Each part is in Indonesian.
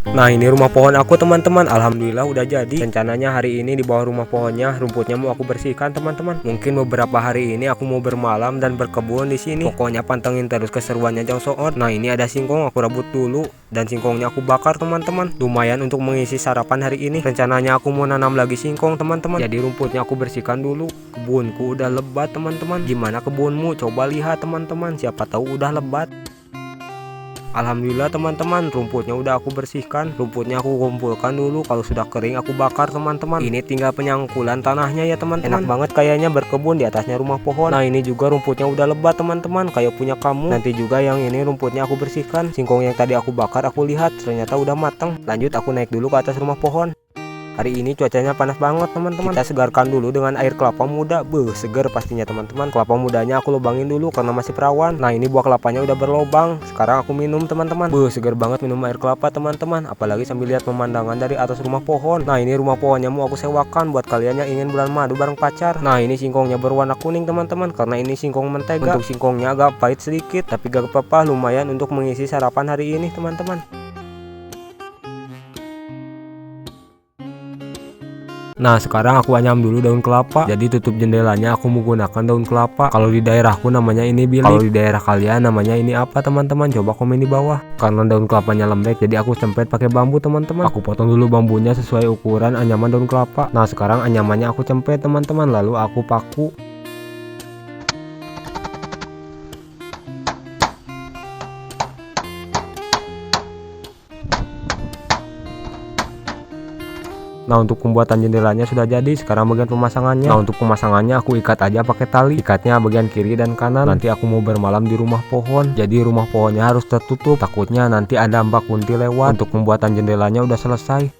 Nah, ini rumah pohon aku teman-teman. Alhamdulillah udah jadi. Rencananya hari ini di bawah rumah pohonnya rumputnya mau aku bersihkan teman-teman. Mungkin beberapa hari ini aku mau bermalam dan berkebun di sini. Pokoknya pantengin terus keseruannya Jang Soot. Nah, ini ada singkong, aku rebut dulu dan singkongnya aku bakar teman-teman. Lumayan untuk mengisi sarapan hari ini. Rencananya aku mau nanam lagi singkong teman-teman. Jadi rumputnya aku bersihkan dulu. Kebunku udah lebat teman-teman. Gimana kebunmu? Coba lihat teman-teman. Siapa tahu udah lebat. Alhamdulillah teman-teman, rumputnya udah aku bersihkan. Rumputnya aku kumpulkan dulu, kalau sudah kering aku bakar teman-teman. Ini tinggal penyangkulan tanahnya ya teman-teman. Enak banget kayaknya berkebun di atasnya rumah pohon. Nah, ini juga rumputnya udah lebat teman-teman, kayak punya kamu. Nanti juga yang ini rumputnya aku bersihkan. Singkong yang tadi aku bakar aku lihat ternyata udah matang. Lanjut aku naik dulu ke atas rumah pohon. Hari ini cuacanya panas banget teman-teman. Kita segarkan dulu dengan air kelapa muda. Seger pastinya teman-teman. Kelapa mudanya aku lubangin dulu karena masih perawan. Nah, ini buah kelapanya udah berlobang. Sekarang aku minum teman-teman. Seger banget minum air kelapa teman-teman. Apalagi sambil lihat pemandangan dari atas rumah pohon. Nah, ini rumah pohonnya mau aku sewakan buat kalian yang ingin bulan madu bareng pacar. Nah, ini singkongnya berwarna kuning teman-teman karena ini singkong mentega. Untuk singkongnya agak pahit sedikit, tapi gak apa-apa, lumayan untuk mengisi sarapan hari ini teman-teman. Nah, sekarang aku anyam dulu daun kelapa. Jadi tutup jendelanya aku menggunakan daun kelapa. Kalau di daerahku namanya ini bilik. Kalau di daerah kalian namanya ini apa teman-teman? Coba komen di bawah. Karena daun kelapanya lembek, jadi aku sempet pakai bambu teman-teman. Aku potong dulu bambunya sesuai ukuran anyaman daun kelapa. Nah, sekarang anyamannya aku cempet teman-teman, lalu aku paku. Nah, untuk pembuatan jendelanya sudah jadi. Sekarang bagian pemasangannya. Nah, untuk pemasangannya aku ikat aja pakai tali. Ikatnya bagian kiri dan kanan. Nanti aku mau bermalam di rumah pohon. Jadi rumah pohonnya harus tertutup. Takutnya nanti ada mbak kunti lewat. Untuk pembuatan jendelanya udah selesai.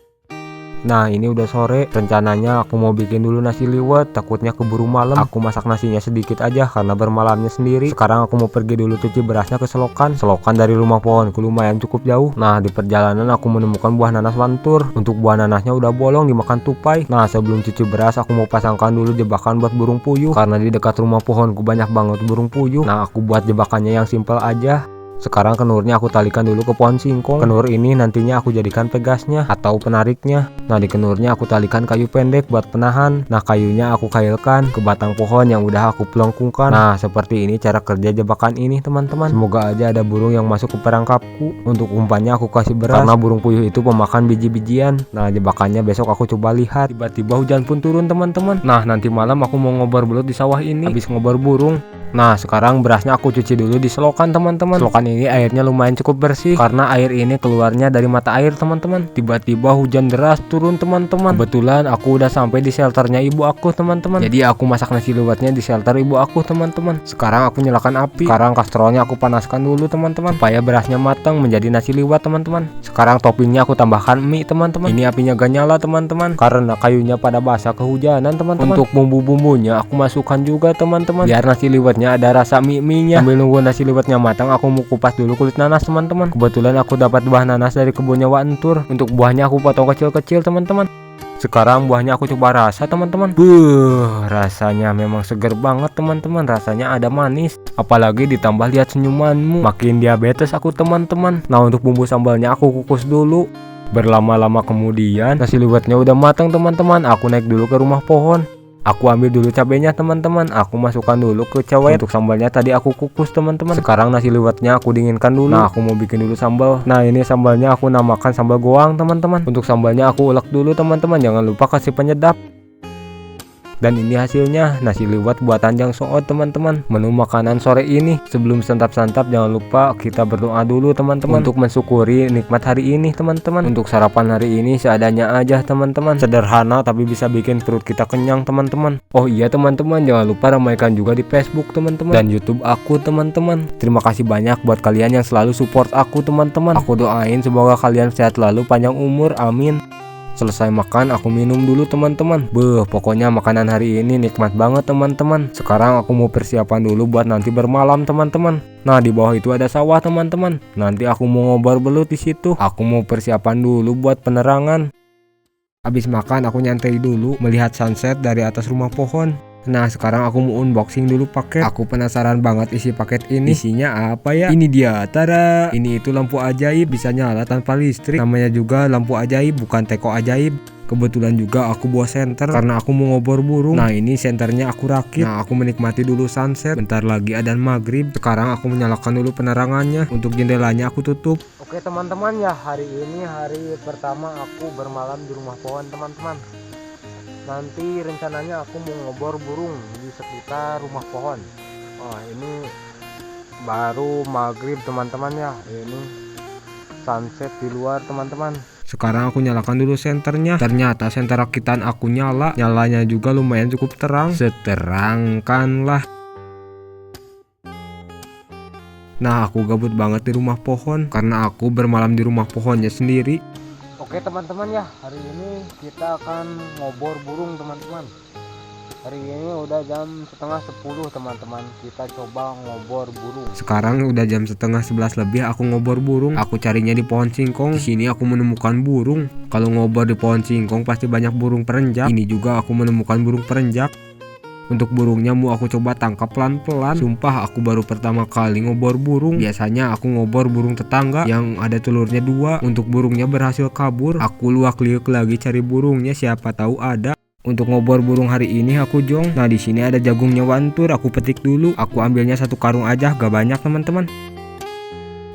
Nah, ini udah sore. Rencananya aku mau bikin dulu nasi liwet. Takutnya keburu malam. Aku masak nasinya sedikit aja karena bermalamnya sendiri. Sekarang aku mau pergi dulu cuci berasnya ke selokan. Selokan dari rumah pohonku lumayan cukup jauh. Nah, di perjalanan aku menemukan buah nanas wantur. Untuk buah nanasnya udah bolong dimakan tupai. Nah, sebelum cuci beras aku mau pasangkan dulu jebakan buat burung puyuh. Karena di dekat rumah pohonku banyak banget burung puyuh. Nah, aku buat jebakannya yang simple aja. Sekarang kenurnya aku talikan dulu ke pohon singkong. Kenur ini nantinya aku jadikan pegasnya atau penariknya. Nah, di kenurnya aku talikan kayu pendek buat penahan. Nah, kayunya aku kailkan ke batang pohon yang udah aku pelengkungkan. Nah, seperti ini cara kerja jebakan ini teman-teman. Semoga aja ada burung yang masuk ke perangkapku. Untuk umpannya aku kasih beras karena burung puyuh itu pemakan biji-bijian. Nah, jebakannya besok aku coba lihat. Tiba-tiba hujan pun turun teman-teman. Nah, nanti malam aku mau ngobar belut di sawah ini. Habis ngobar burung. Nah, sekarang berasnya aku cuci dulu di selokan teman-teman. Selokan ini airnya lumayan cukup bersih karena air ini keluarnya dari mata air teman-teman. Tiba-tiba hujan deras turun teman-teman. Kebetulan aku udah sampai di shelternya ibu aku teman-teman. Jadi aku masak nasi liwetnya di shelter ibu aku teman-teman. Sekarang aku nyalakan api. Sekarang kastrolnya aku panaskan dulu teman-teman supaya berasnya matang menjadi nasi liwet teman-teman. Sekarang toppingnya aku tambahkan mie teman-teman. Ini apinya gak nyala teman-teman karena kayunya pada basah kehujanan teman-teman. Untuk bumbu-bumbunya aku masukkan juga teman-teman biar nasi liwetnya ada rasa mie-nya. Sambil nunggu nasi liwetnya matang, aku mau kupas dulu kulit nanas teman-teman. Kebetulan aku dapat buah nanas dari kebunnya Wak Entur. Untuk buahnya aku potong kecil-kecil teman-teman. Sekarang buahnya aku coba rasa teman-teman. Rasanya memang seger banget teman-teman. Rasanya ada manis. Apalagi ditambah lihat senyumanmu, makin diabetes aku teman-teman. Nah, untuk bumbu sambalnya aku kukus dulu. Berlama-lama kemudian nasi liwetnya udah matang teman-teman. Aku naik dulu ke rumah pohon. Aku ambil dulu cabenya teman-teman. Aku masukkan dulu ke cawet. Untuk sambalnya tadi aku kukus teman-teman. Sekarang nasi liwetnya aku dinginkan dulu. Nah, aku mau bikin dulu sambal. Nah, ini sambalnya aku namakan sambal goang teman-teman. Untuk sambalnya aku ulek dulu teman-teman. Jangan lupa kasih penyedap. Dan ini hasilnya nasi liwet buatan Jang Soot teman-teman. Menu makanan sore ini. Sebelum santap-santap jangan lupa kita berdoa dulu teman-teman untuk mensyukuri nikmat hari ini teman-teman. Untuk sarapan hari ini seadanya aja teman-teman. Sederhana tapi bisa bikin perut kita kenyang teman-teman. Oh iya teman-teman, jangan lupa ramaikan juga di Facebook teman-teman dan YouTube aku teman-teman. Terima kasih banyak buat kalian yang selalu support aku teman-teman. Aku doain semoga kalian sehat selalu, panjang umur, amin. Selesai makan aku minum dulu teman-teman. Pokoknya makanan hari ini nikmat banget teman-teman. Sekarang aku mau persiapan dulu buat nanti bermalam teman-teman. Nah, di bawah itu ada sawah teman-teman. Nanti aku mau ngobar belut di situ. Aku mau persiapan dulu buat penerangan. Habis makan aku nyantai dulu melihat sunset dari atas rumah pohon. Nah sekarang aku mau unboxing dulu paket. Aku penasaran banget isi paket ini. Isinya apa ya? Ini dia, tada. Ini itu lampu ajaib, bisa nyala tanpa listrik. Namanya juga lampu ajaib, bukan teko ajaib. Kebetulan juga aku bawa senter karena aku mau ngobor burung. Nah ini senternya aku rakit. Nah aku menikmati dulu sunset. Bentar lagi adzan maghrib. Sekarang aku menyalakan dulu penerangannya. Untuk jendelanya aku tutup. Oke teman-teman ya, hari ini hari pertama aku bermalam di rumah pohon teman-teman. Nanti rencananya aku mau ngobor burung di sekitar rumah pohon. Wah ini baru maghrib teman-teman ya. Ini sunset di luar teman-teman. Sekarang aku nyalakan dulu senternya. Ternyata senter rakitan aku nyala. Nyalanya juga lumayan cukup terang. Seterangkanlah. Nah aku gabut banget di rumah pohon karena aku bermalam di rumah pohonnya sendiri. Oke teman-teman ya, hari ini kita akan ngobor burung teman-teman. Hari ini udah jam setengah 10 teman-teman. Kita coba ngobor burung. Sekarang udah jam setengah 11 lebih aku ngobor burung. Aku carinya di pohon singkong. Di sini aku menemukan burung. Kalau ngobor di pohon singkong pasti banyak burung perenjak. Ini juga aku menemukan burung perenjak. Untuk burungnya mau aku coba tangkap pelan-pelan. Sumpah aku baru pertama kali ngobor burung. Biasanya aku ngobor burung tetangga yang ada telurnya 2. Untuk burungnya berhasil kabur. Aku luak-liuk lagi cari burungnya, siapa tahu ada. Untuk ngobor burung hari ini aku jong. Nah di sini ada jagungnya wantur, aku petik dulu. Aku ambilnya 1 karung aja, gak banyak teman-teman.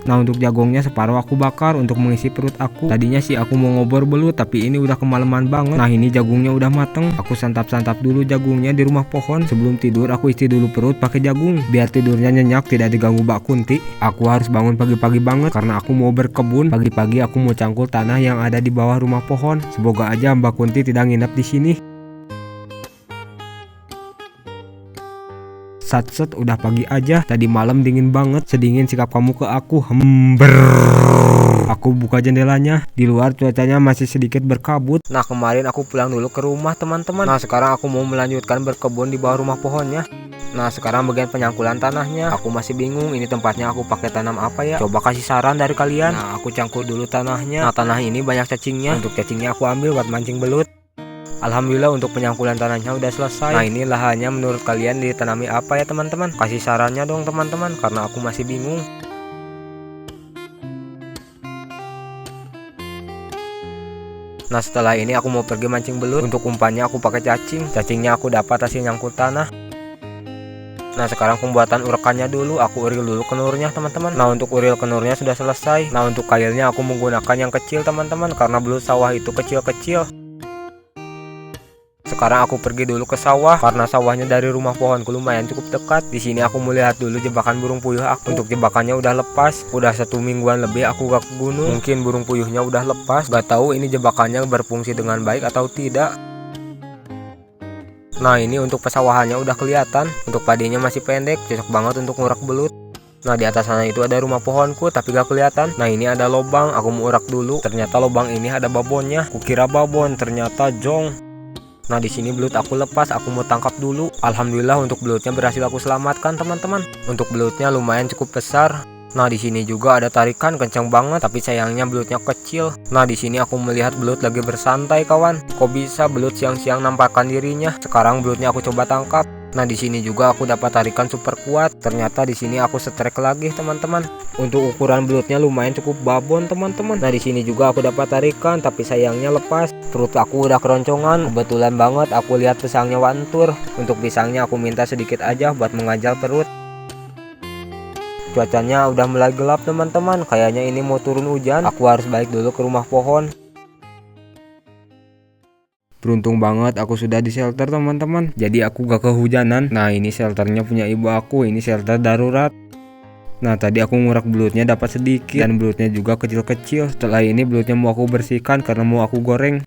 Nah untuk jagungnya separuh aku bakar untuk mengisi perut aku. Tadinya sih aku mau ngobor belut, tapi ini udah kemalaman banget. Nah ini jagungnya udah mateng. Aku santap-santap dulu jagungnya di rumah pohon. Sebelum tidur aku isi dulu perut pakai jagung biar tidurnya nyenyak, tidak diganggu Mbak Kunti. Aku harus bangun pagi-pagi banget karena aku mau berkebun. Pagi-pagi aku mau cangkul tanah yang ada di bawah rumah pohon. Semoga aja Mbak Kunti tidak nginep di sini. Satset udah pagi aja. Tadi malam dingin banget, sedingin sikap kamu ke aku. Aku buka jendelanya. Di luar cuacanya masih sedikit berkabut. Nah kemarin aku pulang dulu ke rumah teman-teman. Nah sekarang aku mau melanjutkan berkebun di bawah rumah pohonnya. Nah sekarang bagian penyangkulan tanahnya. Aku masih bingung ini tempatnya aku pakai tanam apa ya. Coba kasih saran dari kalian. Nah aku cangkul dulu tanahnya. Nah tanah ini banyak cacingnya. Untuk cacingnya aku ambil buat mancing belut. Alhamdulillah untuk penyangkulan tanahnya udah selesai. Nah ini lahannya menurut kalian ditanami apa ya teman-teman? Kasih sarannya dong teman-teman, karena aku masih bingung. Nah setelah ini aku mau pergi mancing belut. Untuk umpannya aku pakai cacing. Cacingnya aku dapat hasil nyangkut tanah. Nah sekarang pembuatan urekannya dulu. Aku uril dulu kenurnya teman-teman. Nah untuk uril kenurnya sudah selesai. Nah untuk kailnya aku menggunakan yang kecil teman-teman, karena belut sawah itu kecil-kecil. Sekarang aku pergi dulu ke sawah karena sawahnya dari rumah pohonku lumayan cukup dekat. Di sini aku melihat dulu jebakan burung puyuh aku. Untuk jebakannya udah lepas. Udah 1 mingguan lebih aku gak ke gunung. Mungkin burung puyuhnya udah lepas. Gak tahu ini jebakannya berfungsi dengan baik atau tidak. Nah ini untuk pesawahannya udah kelihatan. Untuk padinya masih pendek, cocok banget untuk ngurak belut. Nah di atas sana itu ada rumah pohonku tapi gak kelihatan. Nah ini ada lobang, aku mau urak dulu. Ternyata lobang ini ada babonnya. Kukira babon, ternyata jong. Nah di sini belut aku lepas, aku mau tangkap dulu. Alhamdulillah untuk belutnya berhasil aku selamatkan teman-teman. Untuk belutnya lumayan cukup besar. Nah di sini juga ada tarikan kencang banget, tapi sayangnya belutnya kecil. Nah di sini aku melihat belut lagi bersantai kawan. Kok bisa belut siang-siang nampakkan dirinya? Sekarang belutnya aku coba tangkap. Nah di sini juga aku dapat tarikan super kuat. Ternyata di sini aku setrek lagi teman-teman. Untuk ukuran belutnya lumayan cukup babon teman-teman. Nah di sini juga aku dapat tarikan, tapi sayangnya lepas. Perut aku udah keroncongan. Kebetulan banget aku lihat pisangnya wantur. Untuk pisangnya aku minta sedikit aja buat mengajal perut. Cuacanya udah mulai gelap teman-teman. Kayaknya ini mau turun hujan. Aku harus balik dulu ke rumah pohon. Beruntung banget aku sudah di shelter teman-teman. Jadi aku gak kehujanan. Nah ini shelternya punya ibu aku. Ini shelter darurat. Nah tadi aku ngurak belutnya dapat sedikit. Dan belutnya juga kecil-kecil. Setelah ini belutnya mau aku bersihkan karena mau aku goreng.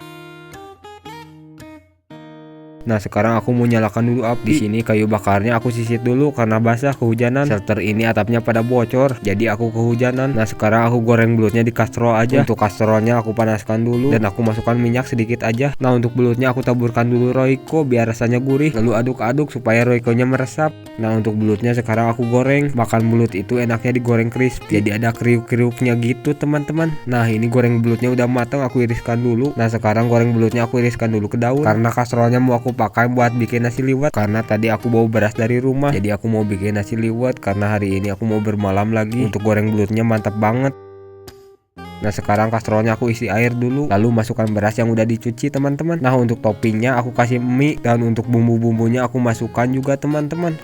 Nah sekarang aku mau nyalakan dulu api. Di sini kayu bakarnya aku sisit dulu karena basah kehujanan. Shelter ini atapnya pada bocor, jadi aku kehujanan. Nah sekarang aku goreng belutnya di kastrol aja. Untuk kastrolnya aku panaskan dulu dan aku masukkan minyak sedikit aja. Nah untuk belutnya aku taburkan dulu roiko biar rasanya gurih. Lalu aduk-aduk supaya roikonya meresap. Nah untuk belutnya sekarang aku goreng. Makan belut itu enaknya digoreng crispy, jadi ada kriuk-kriuknya gitu teman-teman. Nah ini goreng belutnya udah matang, aku iriskan dulu. Nah sekarang goreng belutnya aku iriskan dulu ke daun karena kastrolnya mau aku pakai buat bikin nasi liwet karena tadi aku bawa beras dari rumah. Jadi aku mau bikin nasi liwet karena hari ini aku mau bermalam lagi. Untuk goreng belutnya mantap banget. Nah sekarang kastrolnya aku isi air dulu, lalu masukkan beras yang udah dicuci teman-teman. Nah untuk toppingnya aku kasih mie, dan untuk bumbu-bumbunya aku masukkan juga teman-teman.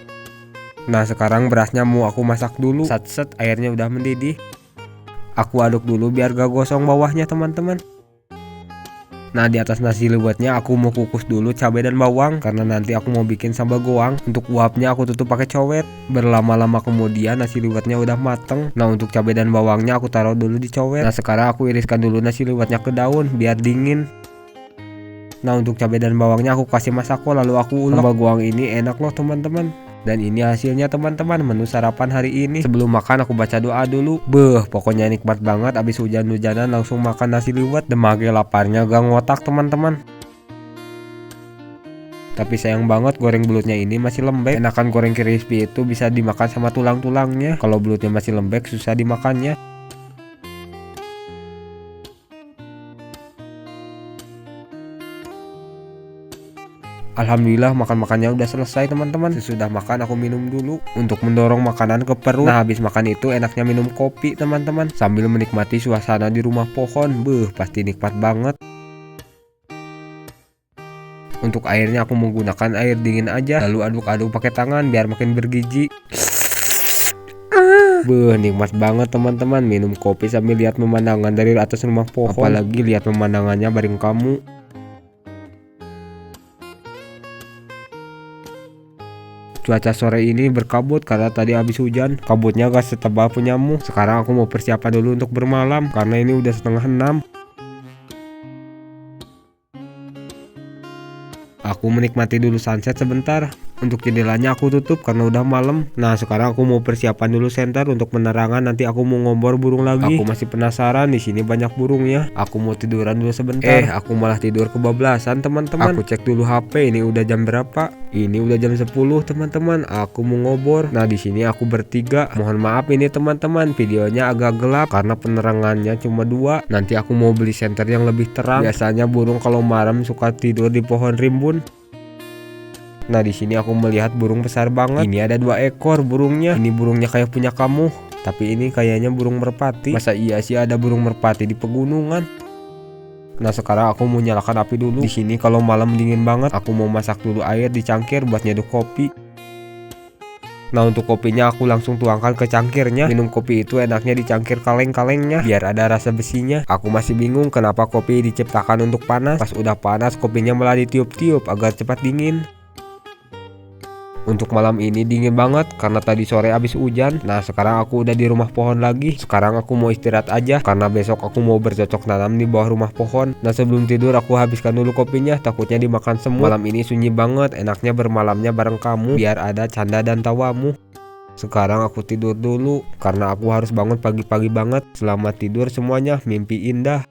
Nah sekarang berasnya mau aku masak dulu. Set airnya udah mendidih. Aku aduk dulu biar gak gosong bawahnya teman-teman. Nah di atas nasi liwetnya aku mau kukus dulu cabai dan bawang karena nanti aku mau bikin sambal goang. Untuk uapnya aku tutup pakai cowet. Berlama-lama kemudian nasi liwetnya udah mateng. Nah untuk cabai dan bawangnya aku taruh dulu di cowet. Nah sekarang aku iriskan dulu nasi liwetnya ke daun biar dingin. Nah untuk cabai dan bawangnya aku kasih masako lalu aku ulek. Sambal goang ini enak loh teman-teman. Dan ini hasilnya teman-teman, menu sarapan hari ini. Sebelum makan aku baca doa dulu. Pokoknya nikmat banget. Abis hujan-hujanan langsung makan nasi liwet. Demage laparnya gak ngotak teman-teman. Tapi sayang banget goreng belutnya ini masih lembek. Enakan goreng crispy itu bisa dimakan sama tulang-tulangnya. Kalau belutnya masih lembek susah dimakannya. Alhamdulillah makan-makannya udah selesai teman-teman. Sesudah makan aku minum dulu untuk mendorong makanan ke perut. Nah habis makan itu enaknya minum kopi teman-teman sambil menikmati suasana di rumah pohon. Pasti nikmat banget. Untuk airnya aku menggunakan air dingin aja, lalu aduk-aduk pakai tangan biar makin bergizi. Nikmat banget teman-teman minum kopi sambil lihat pemandangan dari atas rumah pohon. Apalagi lihat pemandangannya bareng kamu. Cuaca sore ini berkabut karena tadi habis hujan. Kabutnya gak setebal punyamu. Sekarang aku mau persiapan dulu untuk bermalam karena ini udah 5:30. Aku menikmati dulu sunset sebentar. Untuk jendelanya aku tutup karena udah malam. Nah sekarang aku mau persiapan dulu senter untuk penerangan. Nanti aku mau ngombor burung lagi. Aku masih penasaran di sini banyak burungnya. Aku mau tiduran dulu sebentar. Aku malah tidur kebablasan teman-teman. Aku cek dulu HP. Ini udah jam berapa? Ini udah jam 10 teman-teman. Aku mau ngobor. Nah di sini aku bertiga. Mohon maaf ini teman-teman. Videonya agak gelap karena penerangannya cuma 2. Nanti aku mau beli senter yang lebih terang. Biasanya burung kalau malam suka tidur di pohon rimbun. Nah di sini aku melihat burung besar banget. Ini ada 2 ekor burungnya. Ini burungnya kayak punya kamu. Tapi ini kayaknya burung merpati. Masa iya sih ada burung merpati di pegunungan? Nah sekarang aku mau nyalakan api dulu. Di sini kalau malam dingin banget. Aku mau masak dulu air di cangkir buat nyeduh kopi. Nah untuk kopinya aku langsung tuangkan ke cangkirnya. Minum kopi itu enaknya di cangkir kaleng-kalengnya biar ada rasa besinya. Aku masih bingung kenapa kopi diciptakan untuk panas. Pas udah panas kopinya malah ditiup-tiup agar cepat dingin. Untuk malam ini dingin banget karena tadi sore habis hujan. Nah sekarang aku udah di rumah pohon lagi. Sekarang aku mau istirahat aja karena besok aku mau bercocok tanam di bawah rumah pohon. Nah sebelum tidur aku habiskan dulu kopinya, takutnya dimakan semut. Malam ini sunyi banget, enaknya bermalamnya bareng kamu biar ada canda dan tawamu. Sekarang aku tidur dulu karena aku harus bangun pagi-pagi banget. Selamat tidur semuanya, mimpi indah.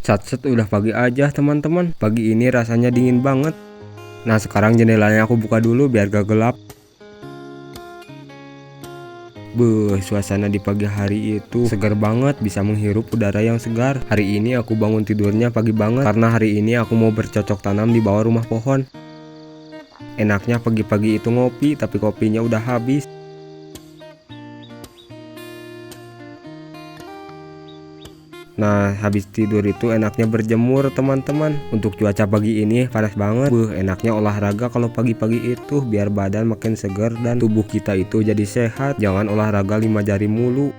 Set udah pagi aja teman-teman. Pagi ini rasanya dingin banget. Nah sekarang jendelanya aku buka dulu biar gak gelap. Suasana di pagi hari itu segar banget, bisa menghirup udara yang segar. Hari ini aku bangun tidurnya pagi banget karena hari ini aku mau bercocok tanam di bawah rumah pohon. Enaknya pagi-pagi itu ngopi, tapi kopinya udah habis. Nah habis tidur itu enaknya berjemur teman-teman. Untuk cuaca pagi ini panas banget. Enaknya olahraga kalau pagi-pagi itu biar badan makin segar dan tubuh kita itu jadi sehat. Jangan olahraga 5 jari mulu.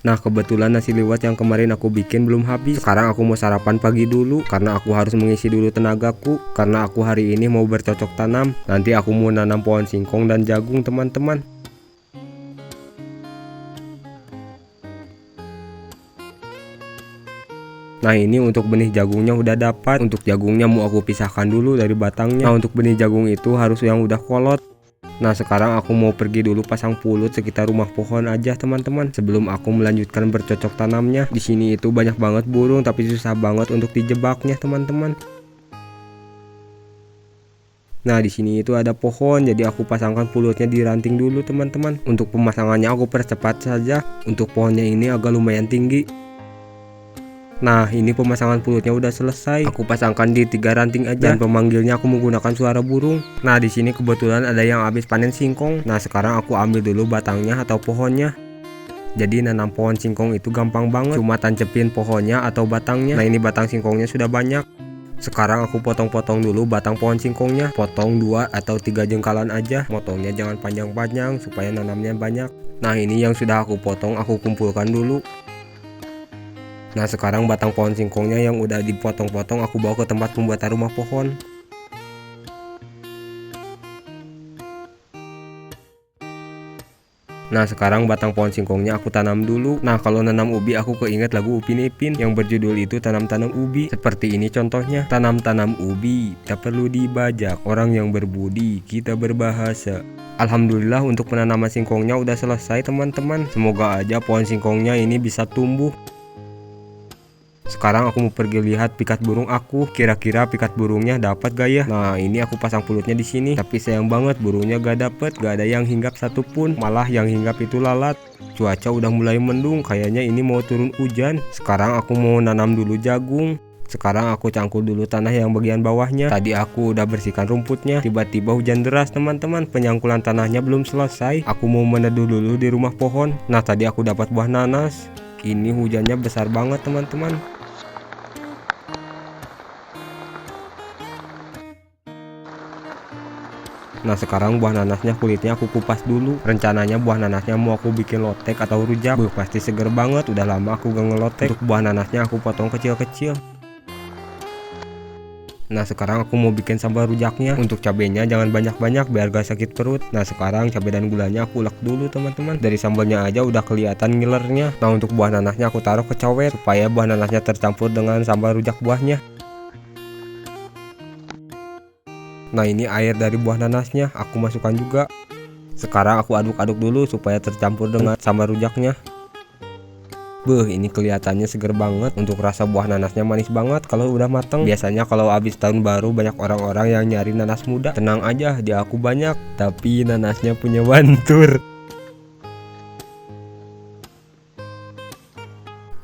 Nah kebetulan nasi liwet yang kemarin aku bikin belum habis. Sekarang aku mau sarapan pagi dulu karena aku harus mengisi dulu tenagaku. Karena aku hari ini mau bercocok tanam. Nanti aku mau nanam pohon singkong dan jagung teman-teman. Nah ini untuk benih jagungnya udah dapat. Untuk jagungnya mau aku pisahkan dulu dari batangnya. Nah untuk benih jagung itu harus yang udah kolot. Nah sekarang aku mau pergi dulu pasang pulut sekitar rumah pohon aja teman-teman. Sebelum aku melanjutkan bercocok tanamnya. Di sini itu banyak banget burung tapi susah banget untuk dijebaknya teman-teman. Nah, di sini itu ada pohon, jadi aku pasangkan pulutnya di ranting dulu teman-teman. Untuk pemasangannya aku percepat saja. Untuk pohonnya ini agak lumayan tinggi. Nah, ini pemasangan pulutnya udah selesai. Aku pasangkan di 3 ranting aja. Dan pemanggilnya aku menggunakan suara burung. Nah, di sini kebetulan ada yang habis panen singkong. Nah, sekarang aku ambil dulu batangnya atau pohonnya. Jadi nanam pohon singkong itu gampang banget. Cuma tancepin pohonnya atau batangnya. Nah, ini batang singkongnya sudah banyak. Sekarang aku potong-potong dulu batang pohon singkongnya. Potong 2 atau 3 jengkalan aja. Motongnya jangan panjang-panjang supaya nanamnya banyak. Nah, ini yang sudah aku potong aku kumpulkan dulu. Nah, sekarang batang pohon singkongnya yang udah dipotong-potong aku bawa ke tempat pembuatan rumah pohon. Nah, sekarang batang pohon singkongnya aku tanam dulu. Nah, kalau nanam ubi aku keinget lagu Upin Ipin yang berjudul itu tanam-tanam ubi. Seperti ini contohnya. Tanam-tanam ubi, tak perlu dibajak. Orang yang berbudi, kita berbahasa. Alhamdulillah untuk penanaman singkongnya udah selesai teman-teman. Semoga aja pohon singkongnya ini bisa tumbuh. Sekarang aku mau pergi lihat pikat burung aku. Kira-kira pikat burungnya dapat gak ya? Nah, ini aku pasang pulutnya di sini. Tapi sayang banget burungnya gak dapet, gak ada yang hinggap satupun. Malah yang hinggap itu lalat. Cuaca udah mulai mendung, kayaknya ini mau turun hujan. Sekarang aku mau nanam dulu jagung. Sekarang aku cangkul dulu tanah yang bagian bawahnya. Tadi aku udah bersihkan rumputnya. Tiba-tiba hujan deras teman-teman. Penyangkulan tanahnya belum selesai. Aku mau meneduh dulu di rumah pohon. Nah, tadi aku dapat buah nanas. Ini hujannya besar banget teman-teman. Nah, sekarang buah nanasnya kulitnya aku kupas dulu. Rencananya buah nanasnya mau aku bikin lotek atau rujak. Pasti seger banget, udah lama aku gak ngelotek. Untuk buah nanasnya aku potong kecil-kecil. Nah, sekarang aku mau bikin sambal rujaknya. Untuk cabenya jangan banyak-banyak biar gak sakit perut. Nah, sekarang cabai dan gulanya aku ulek dulu teman-teman. Dari sambalnya aja udah kelihatan ngilernya. Nah, untuk buah nanasnya aku taruh ke cowet supaya buah nanasnya tercampur dengan sambal rujak buahnya. Nah, ini air dari buah nanasnya aku masukkan juga. Sekarang aku aduk-aduk dulu supaya tercampur dengan sambal rujaknya. Ini kelihatannya seger banget. Untuk rasa buah nanasnya manis banget kalau udah matang. Biasanya kalau habis tahun baru banyak orang-orang yang nyari nanas muda. Tenang aja, di aku banyak, tapi nanasnya punya wantur.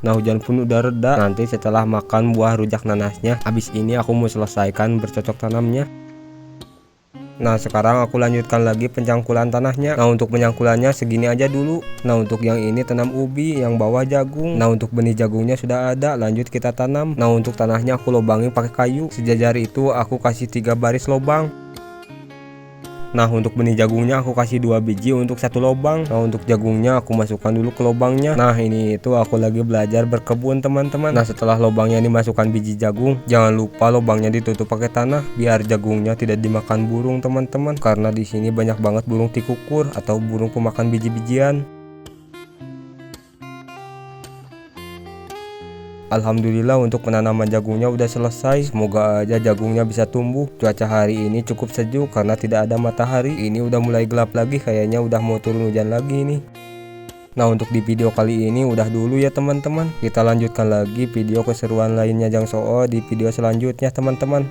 Nah, hujan pun udah reda. Nanti setelah makan buah rujak nanasnya, habis ini aku mau selesaikan bercocok tanamnya. Nah, sekarang aku lanjutkan lagi pencangkulan tanahnya. Nah, untuk penyangkulannya segini aja dulu. Nah, untuk yang ini tanam ubi, yang bawah jagung. Nah, untuk benih jagungnya sudah ada, lanjut kita tanam. Nah, untuk tanahnya aku lubangin pakai kayu. Sejajar itu aku kasih 3 baris lubang. Nah, untuk benih jagungnya aku kasih 2 biji untuk 1 lubang. Nah, untuk jagungnya aku masukkan dulu ke lubangnya. Nah, ini itu aku lagi belajar berkebun teman-teman. Nah, setelah lubangnya dimasukkan biji jagung, jangan lupa lubangnya ditutup pakai tanah biar jagungnya tidak dimakan burung teman-teman. Karena di sini banyak banget burung tikukur atau burung pemakan biji-bijian. Alhamdulillah untuk penanaman jagungnya udah selesai. Semoga aja jagungnya bisa tumbuh. Cuaca hari ini cukup sejuk karena tidak ada matahari. Ini udah mulai gelap lagi, kayaknya udah mau turun hujan lagi nih. Nah, untuk di video kali ini udah dulu ya teman-teman. Kita lanjutkan lagi video keseruan lainnya Jang Soo di video selanjutnya teman-teman.